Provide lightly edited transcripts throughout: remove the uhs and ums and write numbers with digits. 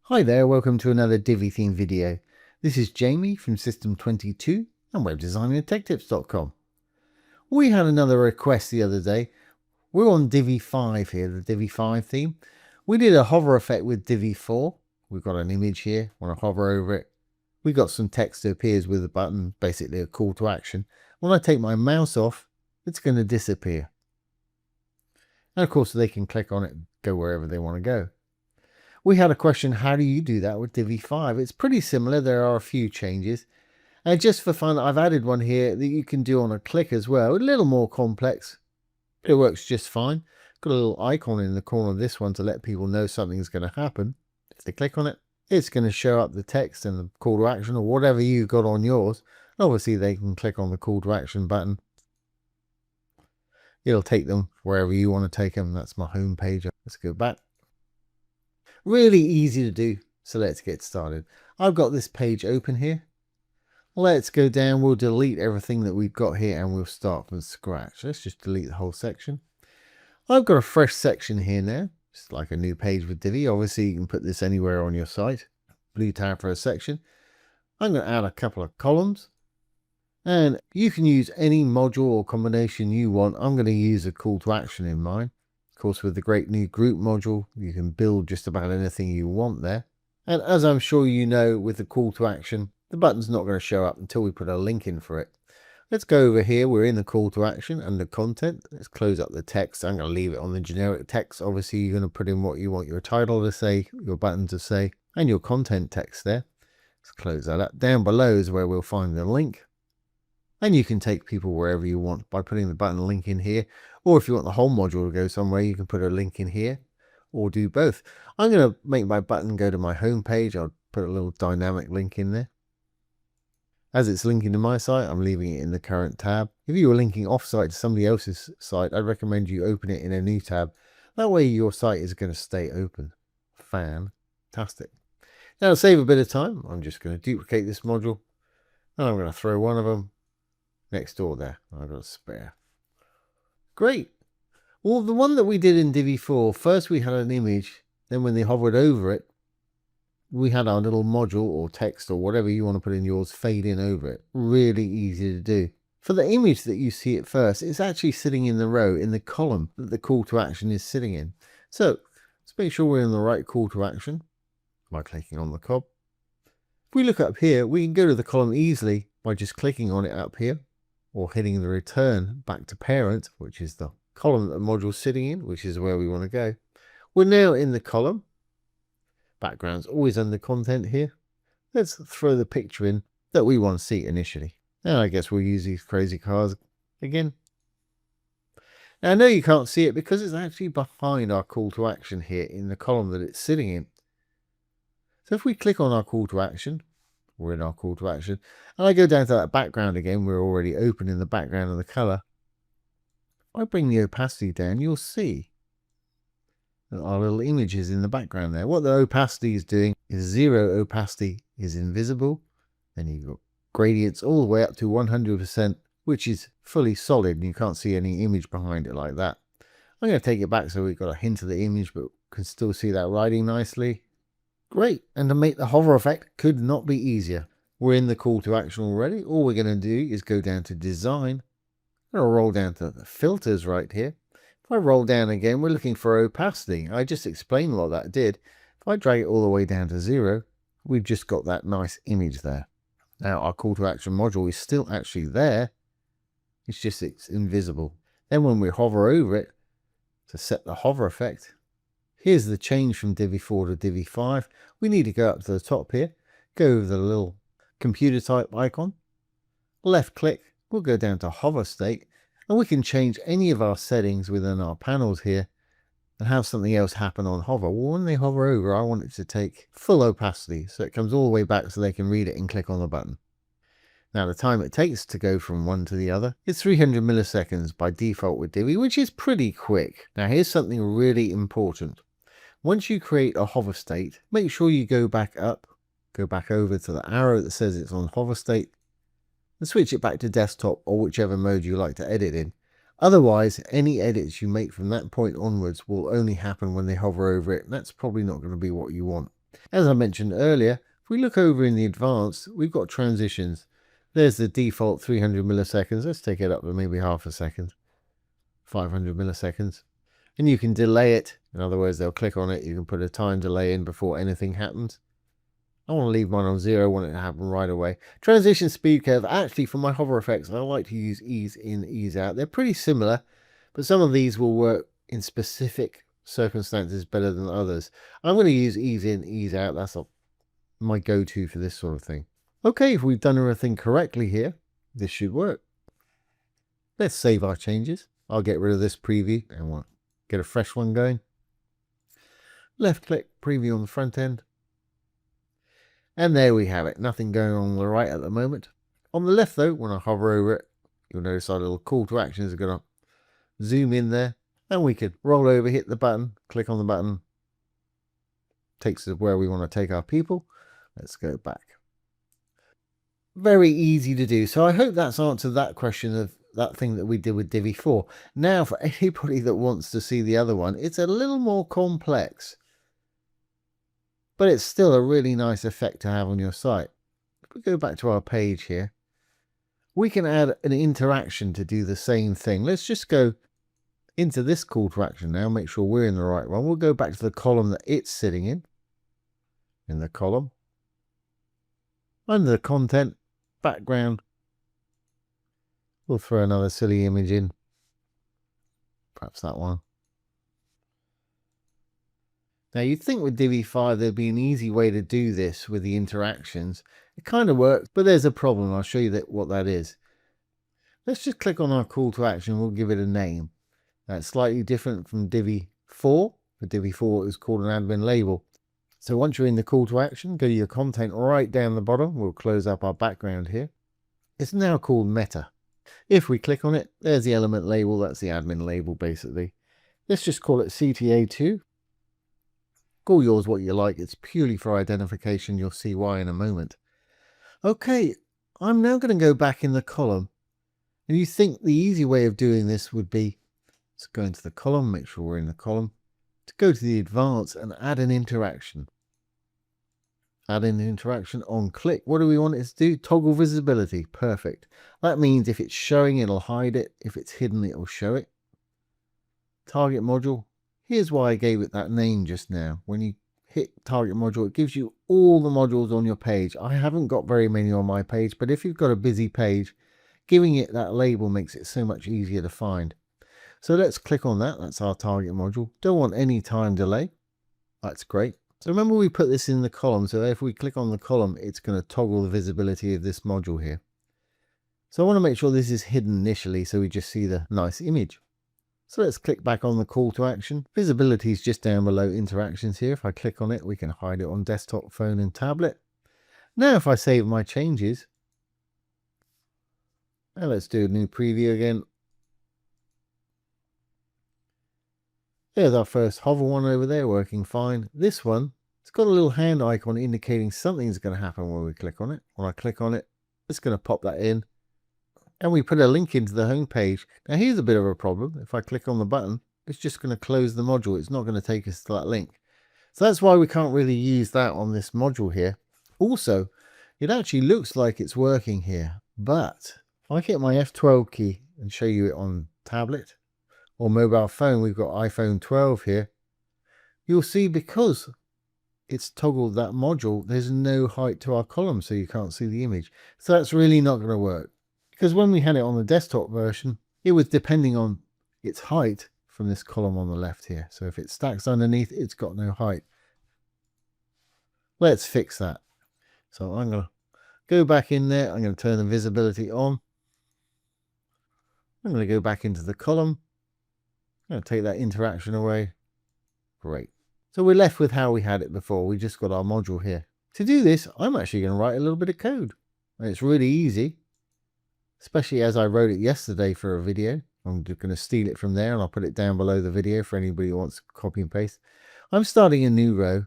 Hi there, welcome to another Divi theme video. This is Jamie from System22 and webdesigningandtechtips.com. We had another request the other day. We're on Divi 5 here, the Divi 5 theme. We did a hover effect with Divi 4. We've got an image here. When I hover over it, we got some text that appears with a button, basically a call to action. When I take my mouse off, it's going to disappear. And of course, they can click on it and go wherever they want to go. We had a question, how do you do that with Divi 5? It's pretty similar. There are a few changes. And just for fun, I've added one here that you can do on a click as well. A little more complex. It works just fine. Got a little icon in the corner of this one to let people know something's going to happen. If they click on it, it's going to show up the text and the call to action or whatever you got on yours. Obviously, they can click on the call to action button. It'll take them wherever you want to take them. That's my home page. Let's go back. Really easy to do, so let's get started. I've got this page open here. Let's go down, we'll delete everything that we've got here and we'll start from scratch. Let's just delete the whole section. I've got a fresh section here now. It's like a new page with Divi. Obviously you can put this anywhere on your site. Blue tab for a section. I'm going to add a couple of columns. And you can use any module or combination you want. I'm going to use a call to action in mine. Of course, with the great new group module, you can build just about anything you want there. And as I'm sure you know, with the call to action, the button's not going to show up until we put a link in for it. Let's go over here. We're in the call to action under content. Let's close up the text. I'm going to leave it on the generic text. Obviously, you're going to put in what you want your title to say, your button to say, and your content text there. Let's close that up. Down below is where we'll find the link. And you can take people wherever you want by putting the button link in here. Or if you want the whole module to go somewhere, you can put a link in here or do both. I'm going to make my button go to my home page. I'll put a little dynamic link in there. As it's linking to my site, I'm leaving it in the current tab. If you were linking off-site to somebody else's site, I'd recommend you open it in a new tab. That way your site is going to stay open. Fantastic. Now to save a bit of time, I'm just going to duplicate this module. And I'm going to throw one of them next door there. I've got a spare. Great. Well, the one that we did in Divi 4, first we had an image, then when they hovered over it, we had our little module or text or whatever you want to put in yours fade in over it. Really easy to do. For the image that you see at first, it's actually sitting in the row, in the column that the call to action is sitting in. So let's make sure we're in the right call to action by clicking on the cob. If we look up here, we can go to the column easily by just clicking on it up here, or hitting the return back to parent, which is the column that the module's sitting in, which is where we want to go. We're now in the column. Background's always under content here. Let's throw the picture in that we want to see initially. Now I guess we'll use these crazy cars again. Now I know you can't see it because it's actually behind our call to action here in the column that it's sitting in. So if we click on our call to action, we're in our call to action, and I go down to that background again. We're already open in the background of the color. If I bring the opacity down, you'll see that our little image is in the background there. What the opacity is doing is 0 opacity is invisible. Then you've got gradients all the way up to 100%, which is fully solid, and you can't see any image behind it like that. I'm going to take it back so we've got a hint of the image, but can still see that writing nicely. Great, and to make the hover effect could not be easier. We're in the call to action already. All we're going to do is go down to design. I'm going to roll down to the filters right here. If I roll down again, we're looking for opacity. I just explained what that did. If I drag it all the way down to 0, we've just got that nice image there. Now our call to action module is still actually there. It's invisible. Then when we hover over it to set the hover effect, here's the change from Divi 4 to Divi 5. We need to go up to the top here, go over the little computer type icon, left click, we'll go down to hover state, and we can change any of our settings within our panels here and have something else happen on hover. Well, when they hover over, I want it to take full opacity, so it comes all the way back so they can read it and click on the button. Now the time it takes to go from one to the other is 300 milliseconds by default with Divi, which is pretty quick. Now here's something really important. Once you create a hover state, make sure you go back up, go back over to the arrow that says it's on hover state, and switch it back to desktop or whichever mode you like to edit in. Otherwise, any edits you make from that point onwards will only happen when they hover over it, and that's probably not going to be what you want. As I mentioned earlier, if we look over in the advanced, we've got transitions. There's the default 300 milliseconds. Let's take it up to maybe half a second. 500 milliseconds. And you can delay it. In other words, they'll click on it. You can put a time delay in before anything happens. I want to leave mine on 0. I want it to happen right away. Transition speed curve. Actually, for my hover effects, I like to use ease in, ease out. They're pretty similar, but some of these will work in specific circumstances better than others. I'm going to use ease in, ease out. That's my go-to for this sort of thing. Okay, if we've done everything correctly here, this should work. Let's save our changes. I'll get rid of this preview and we'll get a fresh one going. Left click, preview on the front end. And there we have it. Nothing going on the right at the moment. On the left though, when I hover over it, you'll notice our little call to actions are going to zoom in there. And we can roll over, hit the button, click on the button. Takes us where we want to take our people. Let's go back. Very easy to do. So I hope that's answered that question of that thing that we did with Divi 4. Now for anybody that wants to see the other one, it's a little more complex. But it's still a really nice effect to have on your site. If we go back to our page here, we can add an interaction to do the same thing. Let's just go into this call to action now, make sure we're in the right one. We'll go back to the column that it's sitting in the column. Under the content, background, we'll throw another silly image in. Perhaps that one. Now you'd think with Divi 5 there'd be an easy way to do this with the interactions. It kind of works, but there's a problem. I'll show you what that is. Let's just click on our call to action. We'll give it a name. That's slightly different from Divi 4. For Divi 4 it was called an admin label. So once you're in the call to action, go to your content right down the bottom. We'll close up our background here. It's now called Meta. If we click on it, there's the element label. That's the admin label basically. Let's just call it CTA2. Call yours what you like. It's purely for identification. You'll see why in a moment. Okay, I'm now going to go back in the column. And you think the easy way of doing this would be to go into the column, make sure we're in the column, to go to the advanced and add an interaction. Add an interaction on click. What do we want it to do? Toggle visibility. Perfect. That means if it's showing, it'll hide it. If it's hidden, it'll show it. Target module. Here's why I gave it that name just now. When you hit target module, it gives you all the modules on your page. I haven't got very many on my page, but if you've got a busy page, giving it that label makes it so much easier to find. So let's click on that. That's our target module. Don't want any time delay. That's great. So remember we put this in the column. So if we click on the column, it's going to toggle the visibility of this module here. So I want to make sure this is hidden initially so we just see the nice image. So let's click back on the call to action. Visibility is just down below interactions here. If I click on it, we can hide it on desktop, phone and tablet. Now if I save my changes, and let's do a new preview again. There's our first hover one over there working fine. This one, it's got a little hand icon indicating something's going to happen when we click on it. When I click on it, it's going to pop that in. And we put a link into the home page. Now here's a bit of a problem. If I click on the button, it's just going to close the module. It's not going to take us to that link. So that's why we can't really use that on this module here. Also, it actually looks like it's working here. But if I hit my F12 key and show you it on tablet or mobile phone, we've got iPhone 12 here. You'll see because it's toggled that module, there's no height to our column, so you can't see the image. So that's really not going to work. Because when we had it on the desktop version, it was depending on its height from this column on the left here. So if it stacks underneath, it's got no height. Let's fix that. So I'm going to go back in there. I'm going to turn the visibility on. I'm going to go back into the column. I'm going to take that interaction away. Great. So we're left with how we had it before. We just got our module here. To do this, I'm actually going to write a little bit of code. And it's really easy. Especially as I wrote it yesterday for a video. I'm just going to steal it from there and I'll put it down below the video for anybody who wants to copy and paste. I'm starting a new row.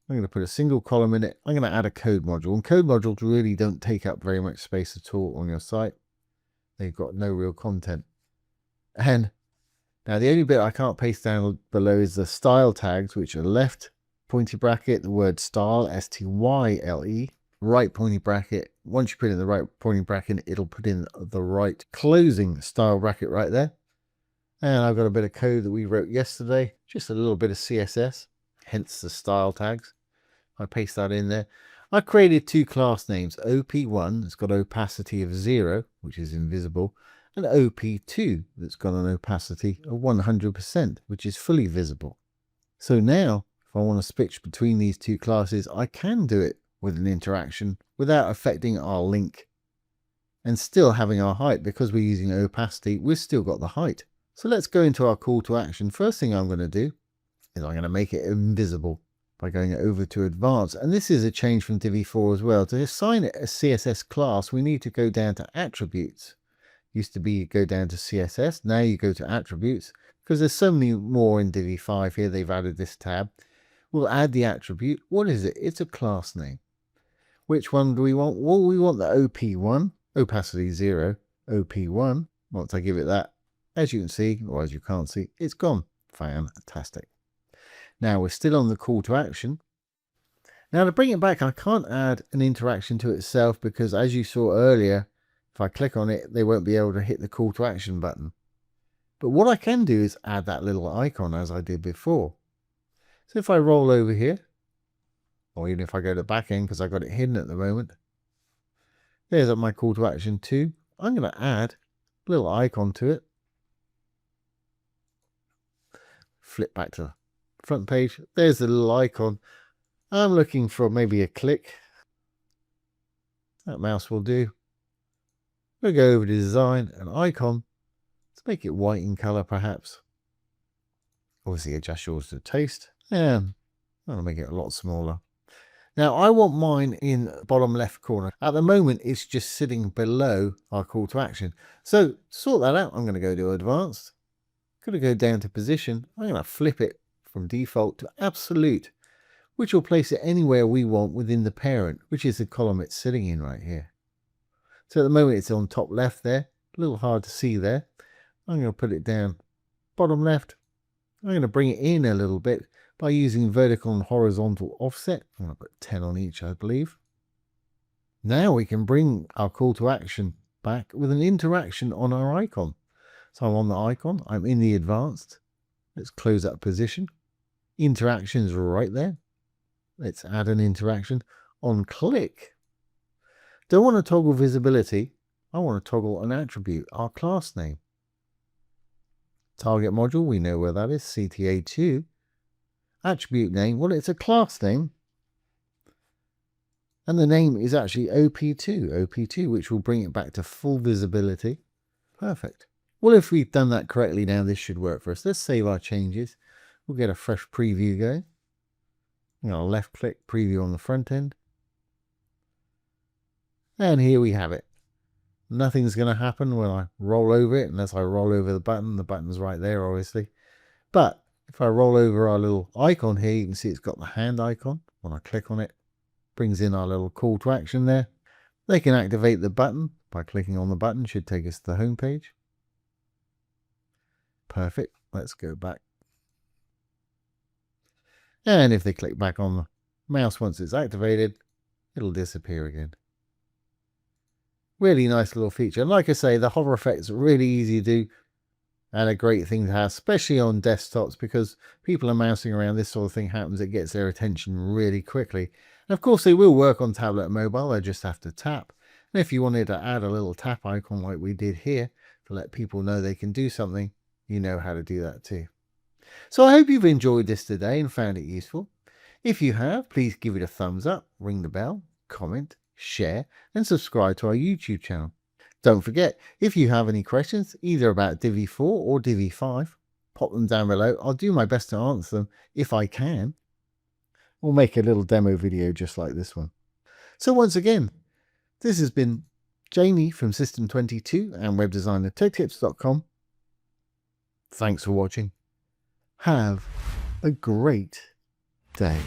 I'm going to put a single column in it. I'm going to add a code module. And code modules really don't take up very much space at all on your site. They've got no real content. And now the only bit I can't paste down below is the style tags, which are left pointy bracket, the word style, S-T-Y-L-E, right pointy bracket. Once you put in the right pointy bracket, it'll put in the right closing style bracket right there. And I've got a bit of code that we wrote yesterday, just a little bit of CSS, hence the style tags. I paste that in there. I created two class names, OP1 that's got opacity of 0, which is invisible, and OP2 that's got an opacity of 100%, which is fully visible. So now, if I want to switch between these two classes, I can do it with an interaction without affecting our link and still having our height. Because we're using opacity, we've still got the height. So let's go into our call to action. First thing I'm going to do is I'm going to make it invisible by going over to advanced. And this is a change from Divi 4 as well. To assign it a CSS class, we need to go down to attributes. Used to be go down to CSS, now you go to attributes, because there's so many more in Divi 5 here. They've added this tab. We'll add the attribute. What is it? It's a class name. Which one do we want? Well, we want the OP1, opacity 0, OP1. Once I give it that, as you can see, or as you can't see, it's gone. Fantastic. Now we're still on the call to action. Now to bring it back, I can't add an interaction to itself because, as you saw earlier, if I click on it, they won't be able to hit the call to action button. But what I can do is add that little icon as I did before. So if I roll over here, or even if I go to the back end because I got it hidden at the moment, there's my call to action 2. I'm going to add a little icon to it. Flip back to the front page. There's the little icon. I'm looking for maybe a click. That mouse will do. We'll go over to design, an icon. Let's make it white in color perhaps. Obviously adjust yours to taste. And I'll make it a lot smaller. Now I want mine in the bottom left corner. At the moment it's just sitting below our call to action. So to sort that out, I'm going to go to advanced. I'm going to go down to position. I'm going to flip it from default to absolute, which will place it anywhere we want within the parent, which is the column it's sitting in right here. So at the moment it's on top left there, a little hard to see there. I'm going to put it down bottom left. I'm going to bring it in a little bit by using vertical and horizontal offset. I'm going to put 10 on each, I believe. Now we can bring our call to action back with an interaction on our icon. So I'm on the icon, I'm in the advanced. Let's close that position. Interactions right there. Let's add an interaction on click. Don't want to toggle visibility. I want to toggle an attribute, our class name. Target module, we know where that is, CTA2. Attribute name, well, it's a class name. And the name is actually OP2, which will bring it back to full visibility. Perfect. Well, if we've done that correctly now, this should work for us. Let's save our changes. We'll get a fresh preview going. I'm going to left click, preview on the front end. And here we have it. Nothing's going to happen when I roll over it, unless I roll over the button. The button's right there, obviously. But if I roll over our little icon here, you can see it's got the hand icon. When I click on it, brings in our little call to action there. They can activate the button by clicking on the button. Should take us to the home page. Perfect. Let's go back. And if they click back on the mouse once it's activated, it'll disappear again. Really nice little feature. And like I say, the hover effect is really easy to do and a great thing to have, especially on desktops, because people are mousing around, this sort of thing happens, it gets their attention really quickly. And of course, they will work on tablet and mobile, they just have to tap. And if you wanted to add a little tap icon like we did here to let people know they can do something, you know how to do that too. So I hope you've enjoyed this today and found it useful. If you have, please give it a thumbs up, ring the bell, comment, share, and subscribe to our YouTube channel. Don't forget, if you have any questions, either about Divi 4 or Divi 5, pop them down below. I'll do my best to answer them if I can. We'll make a little demo video just like this one. So once again, this has been Jamie from System22 and webdesignertechtips.com. Thanks for watching. Have a great day.